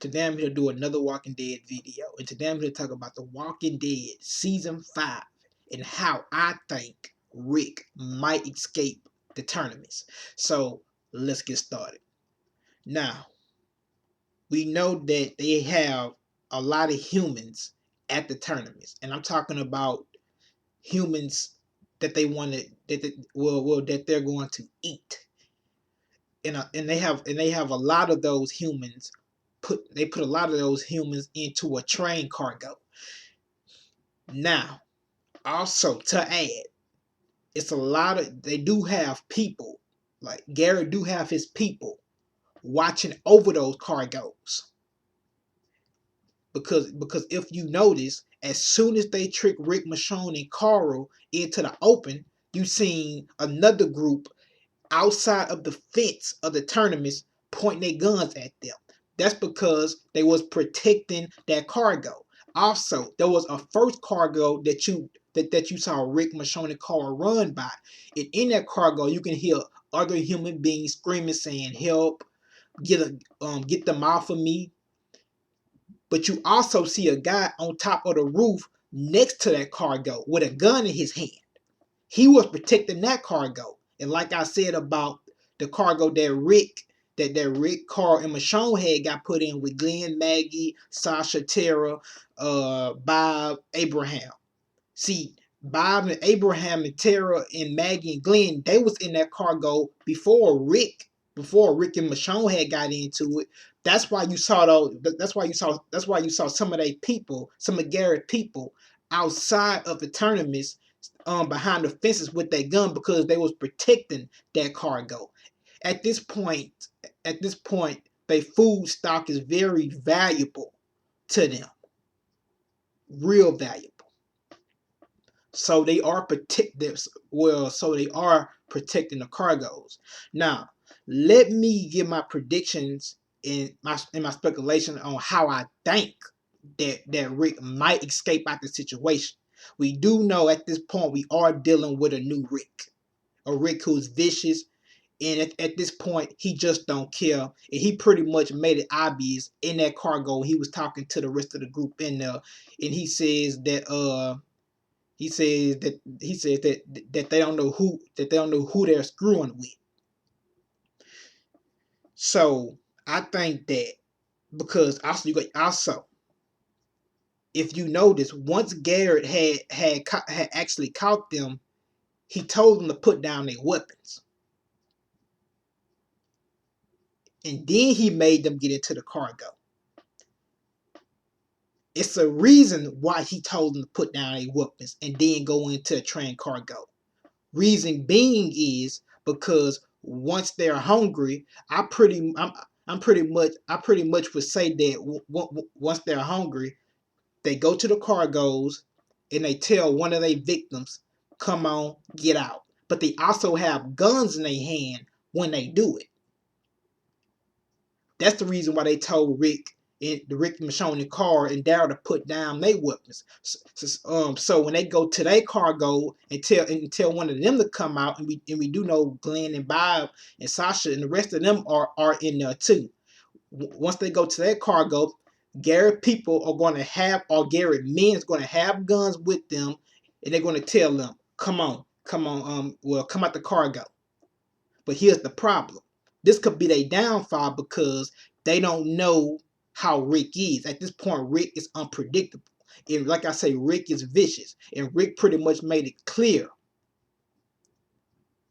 Today I'm here to do another Walking Dead video. And today I'm here to talk about The Walking Dead Season 5 and how I think Rick might escape the Terminus. So let's get started. Now, we know that they have a lot of humans at the Terminus. And I'm talking about humans that they wanted that they're going to eat. And they have a lot of those humans put a lot of those humans into a train cargo. Now, also to add, it's a lot of they do have people, like Garrett do have his people watching over those cargoes. Because if you notice, as soon as they trick Rick, Michonne, and Carl into the open, you seen another group outside of the fence of the Terminus pointing their guns at them. That's because they was protecting that cargo. Also, there was a first cargo that you saw Rick, Michonne, and Carl run by. And in that cargo, you can hear other human beings screaming, saying, "Help! Get them off of me!" But you also see a guy on top of the roof next to that cargo with a gun in his hand. He was protecting that cargo. And like I said about the cargo that Rick, Carl, and Michonne had got put in with Glenn, Maggie, Sasha, Tara, Bob, Abraham. See, Bob and Abraham and Tara and Maggie and Glenn, they was in that cargo before Rick and Michonne had got into it. That's why you saw those. That's why you saw some of their people, some of Garrett's people, outside of the tournaments, behind the fences with their gun, because they was protecting that cargo. At this point, their food stock is very valuable to them, real valuable. So they are so they are protecting the cargoes. Now, let me give my predictions in my speculation on how I think that Rick might escape out the situation. We do know at this point we are dealing with a new Rick, a Rick who's vicious, and at this point he just don't care. And he pretty much made it obvious in that cargo. He was talking to the rest of the group in there, and he says that that they don't know who they're screwing with. So I think that, because also if you notice, once Garrett had actually caught them, he told them to put down their weapons, and then he made them get into the cargo. It's a reason why he told them to put down their weapons and then go into a train cargo. Reason being is because once they're hungry, I pretty much would say that once they're hungry, they go to the cargoes and they tell one of their victims, "Come on, get out." But they also have guns in their hand when they do it. That's the reason why they told Rick, Michonne, and Carl, and Daryl to put down their weapons. So when they go to their cargo and tell one of them to come out, and we do know Glenn and Bob and Sasha and the rest of them are in there too. Once they go to their cargo, Garrett people are going to have, or Garrett men is going to have guns with them, and they're going to tell them, "Come on, come out the cargo." But here's the problem. This could be their downfall, because they don't know how Rick is. At this point, Rick is unpredictable. And like I say, Rick is vicious. And Rick pretty much made it clear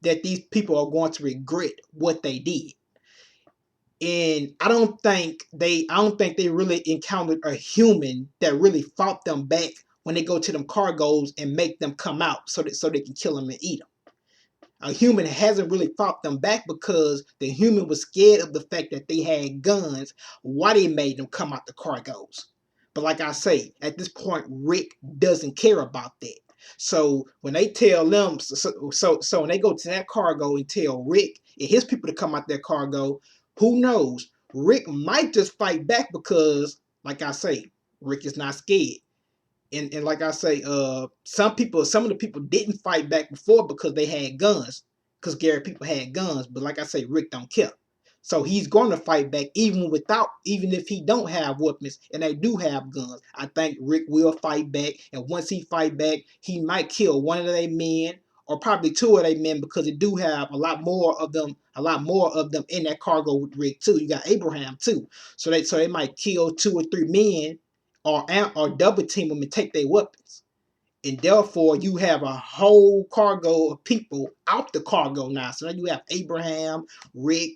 that these people are going to regret what they did. And I don't think they really encountered a human that really fought them back when they go to them cargoes and make them come out so they can kill them and eat them. A human hasn't really fought them back, because the human was scared of the fact that they had guns, why they made them come out the cargoes. But like I say, at this point, Rick doesn't care about that. So when they tell them, so when they go to that cargo and tell Rick and his people to come out that cargo, who knows? Rick might just fight back, because, like I say, Rick is not scared. And like I say, some of the people didn't fight back before because they had guns, because Garrett people had guns. But like I say, Rick don't care. So he's going to fight back even if he don't have weapons and they do have guns. I think Rick will fight back, and once he fight back, he might kill one of their men or probably two of their men because they do have a lot more of them in that cargo with Rick too. You got Abraham too, so they might kill two or three men or double team them and take their weapons. And therefore, you have a whole cargo of people out the cargo now. So now you have Abraham, Rick,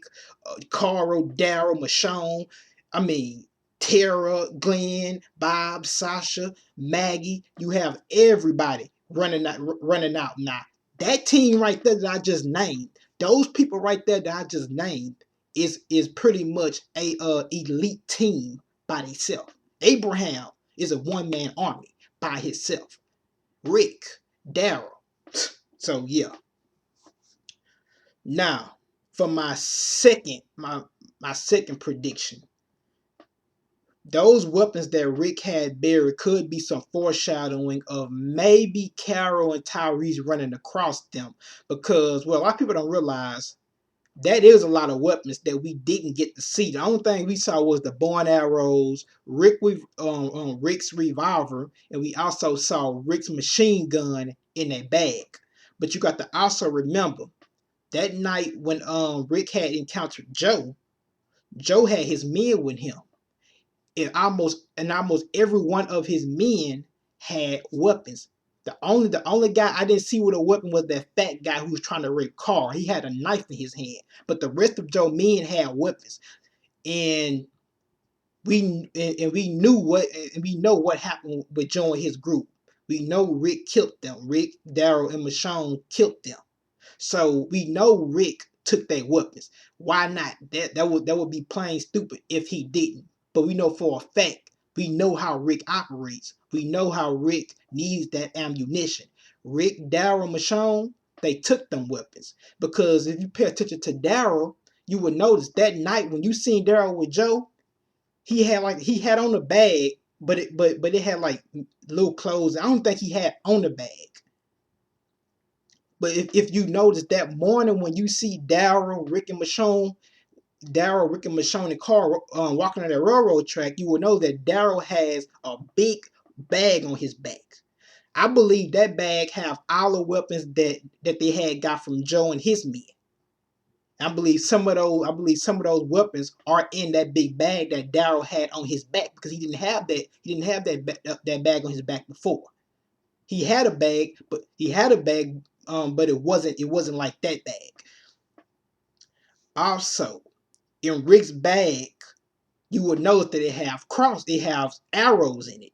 Carl, Daryl, Michonne, I mean, Tara, Glenn, Bob, Sasha, Maggie. You have everybody running out now. That team right there that I just named, those people right there that I just named, is pretty much a elite team by themselves. Abraham is a one-man army by himself. Rick, Daryl. So yeah. Now, for my second prediction, those weapons that Rick had buried could be some foreshadowing of maybe Carol and Tyrese running across them, because well, a lot of people don't realize that is a lot of weapons that we didn't get to see. The only thing we saw was the bow and arrows, Rick's revolver, and we also saw Rick's machine gun in that bag. But you got to also remember that night when Rick had encountered Joe. Joe had his men with him, and almost every one of his men had weapons. The only guy I didn't see with a weapon was that fat guy who was trying to rape Carl. He had a knife in his hand, but the rest of Joe's men had weapons, and we know what happened with Joe and his group. We know Rick killed them. Rick, Daryl, and Michonne killed them. So we know Rick took their weapons. Why not? That would be plain stupid if he didn't. But we know for a fact, we know how Rick operates. We know how Rick needs that ammunition. Rick, Daryl, Michonne, they took them weapons. Because if you pay attention to Daryl, you would notice that night when you seen Daryl with Joe, he had on a bag, but it had like little clothes. I don't think he had on the bag. But if you notice that morning when you see Daryl, Rick, and Michonne, and Carl walking on that railroad track, you will know that Daryl has a big bag on his back. I believe that bag have all the weapons that they had got from Joe and his men. I believe some of those weapons are in that big bag that Daryl had on his back, because he didn't have that bag on his back before. He had a bag, but it wasn't like that bag. Also, in Rick's bag, you will notice that it have arrows in it.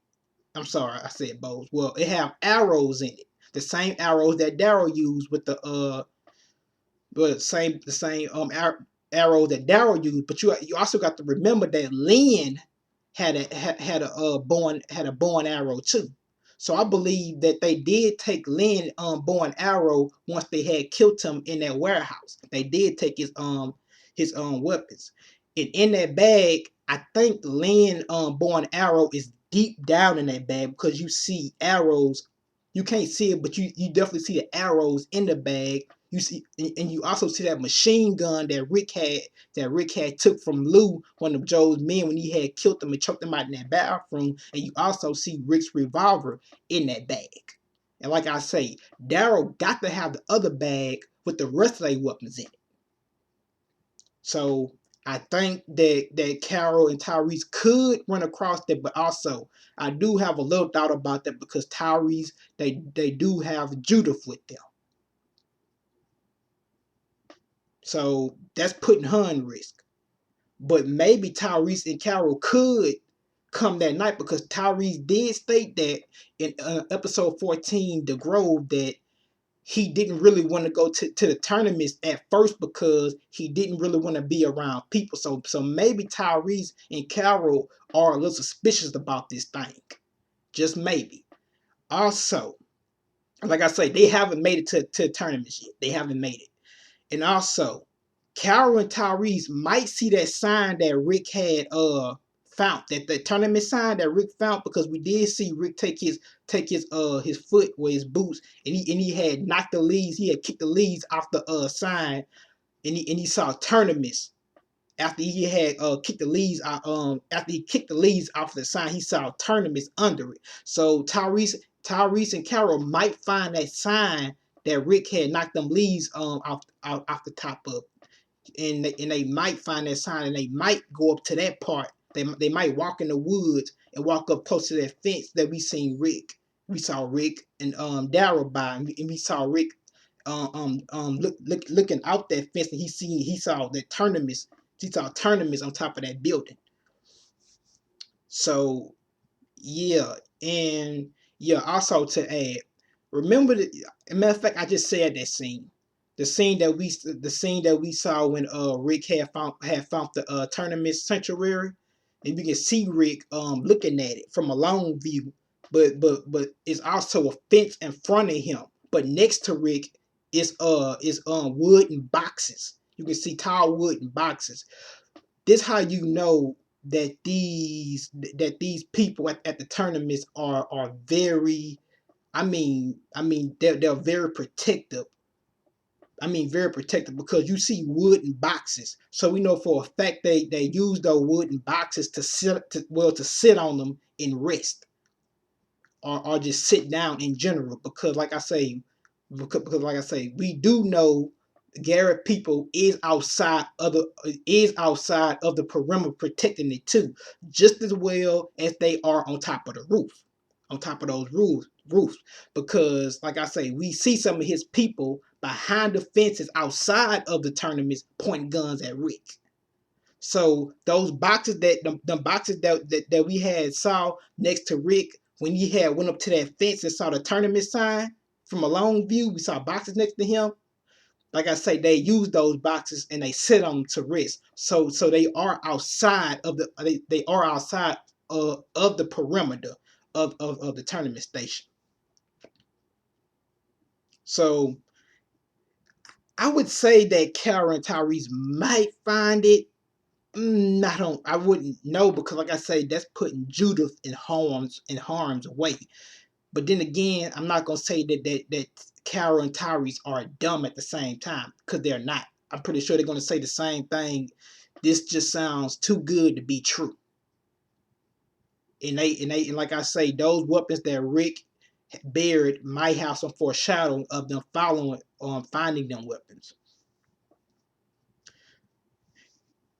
I'm sorry, I said bows. Well, it have arrows in it. The same arrows that Daryl used with the same arrows that Daryl used. But you also got to remember that Lynn had a bow and arrow too. So I believe that they did take Lynn bow and arrow once they had killed him in that warehouse. They did take his weapons. And in that bag, I think Lynn bow and arrow is deep down in that bag, because you see arrows. You can't see it, but you definitely see the arrows in the bag. You see, and you also see that machine gun that Rick had took from Lou, one of Joe's men, when he had killed them and choked them out in that bathroom. And you also see Rick's revolver in that bag. And like I say, Daryl got to have the other bag with the rest of their weapons in it. So I think that Carol and Tyrese could run across that, but also I do have a little doubt about that, because Tyrese, they do have Judith with them. So that's putting her in risk. But maybe Tyrese and Carol could come that night, because Tyrese did state that in episode 14, The Grove, that he didn't really want to go to the Terminus at first, because he didn't really want to be around people. So maybe Tyrese and Carol are a little suspicious about this thing. Just maybe. Also, like I say, they haven't made it to Terminus yet. They haven't made it. And also, Carol and Tyrese might see that sign that Rick had found, that the tournament sign that Rick found, because we did see Rick take his foot with his boots, and he had kicked the leaves off the sign, and he saw Terminus after he had kicked the leaves out, after he kicked the leaves off the sign, he saw Terminus under it. So Tyrese and Carol might find that sign that Rick had knocked them leaves off the top of, and they might find that sign, and they might go up to that part. They might walk in the woods and walk up close to that fence that we saw Rick and Daryl by, and we saw Rick looking out that fence, and he saw that Terminus, on top of that building. So yeah, and yeah, also to add, remember the matter of fact, I just said that scene. The scene that we saw when Rick had found the Terminus sanctuary, and you can see Rick looking at it from a long view, but it's also a fence in front of him. But next to Rick is wooden boxes. You can see tall wooden boxes. This how you know that these people at the tournaments are very, they're very protective. Very protective, because you see wooden boxes. So we know for a fact they use those wooden boxes to sit on them and rest, or just sit down in general. Because like I say, we do know Garrett people is outside of the perimeter protecting it too, just as well as they are on top of the roof, on top of those roofs. Because like I say, we see some of his people behind the fences outside of the tournaments pointing guns at Rick. So those boxes the boxes that we had saw next to Rick when he had went up to that fence and saw the tournament sign from a long view, we saw boxes next to him. Like I say, they use those boxes and they sit on them to rest. So they are outside of they are outside of the perimeter of the tournament station. So I would say that Kara and Tyrese might find it. I wouldn't know, because like I say, that's putting Judith in harm's way. But then again, I'm not gonna say that Carol and Tyrese are dumb at the same time, because they're not. I'm pretty sure they're gonna say the same thing. This just sounds too good to be true. And like I say, those weapons that Rick buried might have some foreshadowing of them finding them weapons.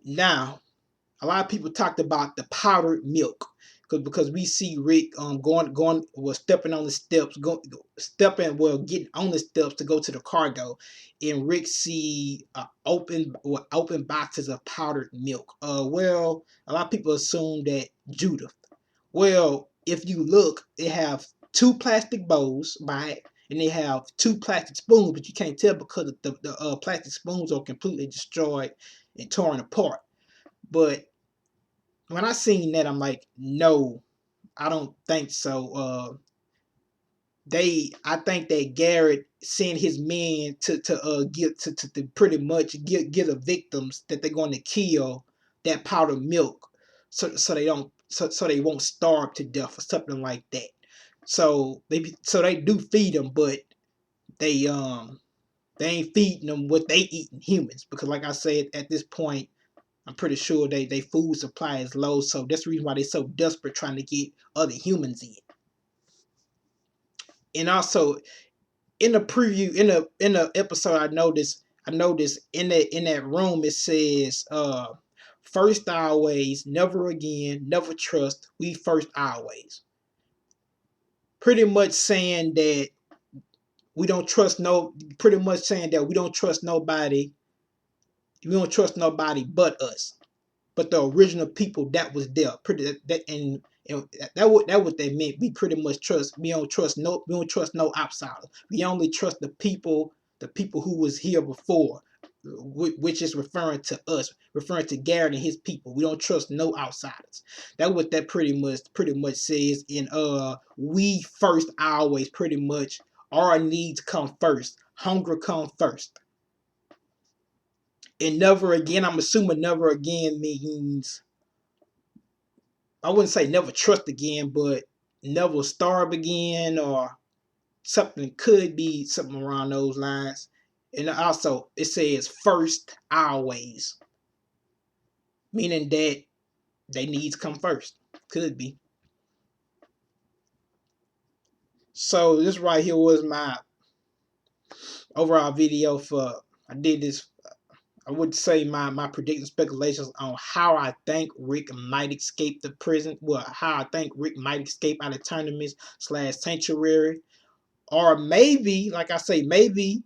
Now, a lot of people talked about the powdered milk, because we see Rick stepping on the steps, getting on the steps to go to the cargo, and Rick see open boxes of powdered milk. Well, a lot of people assume that Judith. Well, if you look, they have two plastic bowls by it, and they have two plastic spoons, but you can't tell because the plastic spoons are completely destroyed and torn apart. But when I seen that, I'm like, no, I don't think so. I think that Garrett sent his men to pretty much get the victims that they're going to kill that powdered milk, so they won't starve to death or something like that. So they do feed them, but they ain't feeding them what they eating humans, because like I said, at this point, I'm pretty sure they food supply is low, so that's the reason why they're so desperate trying to get other humans in. And also in the preview, in the episode, I noticed in that room it says first always, never again, never trust, we first always. Pretty much saying that we don't trust pretty much saying that we don't trust nobody but us. But the original people that was there, what they meant. We pretty much trust. We don't trust no outsiders. We only trust the people who was here before, which is referring to us, referring to Garrett and his people. We don't trust no outsiders. That's what that pretty much says. In we first always, pretty much our needs come first. Hunger come first. And never again, I'm assuming never again means, I wouldn't say never trust again, but never starve again, or something, could be something around those lines. And also it says first always. meaning that they needs come first. Could be. So this right here was my overall video for, I did this, I would say my predictive speculations on how I think Rick might escape the prison. Well, how I think Rick might escape out of Terminus / Sanctuary. Or maybe, like I say, maybe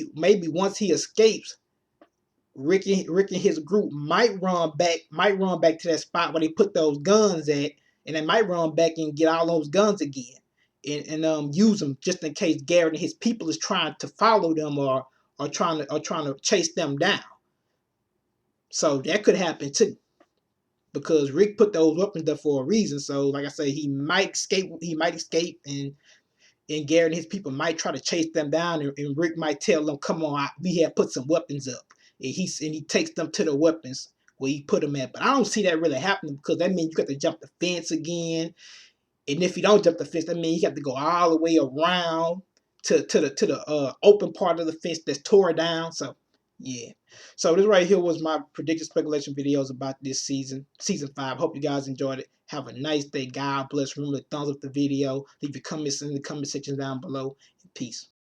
once he escapes, Rick and his group might run back to that spot where they put those guns at, and they might run back and get all those guns again, and use them just in case Garrett and his people is trying to follow them, or trying to chase them down. So that could happen too, because Rick put those weapons there for a reason. So like I say, he might escape. And Garrett and his people might try to chase them down, and Rick might tell them, "Come on, we have put some weapons up," and he takes them to the weapons where he put them at. But I don't see that really happening, because that means you got to jump the fence again, and if you don't jump the fence, that means you have to go all the way around to the open part of the fence that's tore down. So yeah. So this right here was my predicted speculation videos about this season 5. Hope you guys enjoyed it. Have a nice day. God bless. Remember to thumbs up the video. Leave your comments in the comment section down below. Peace.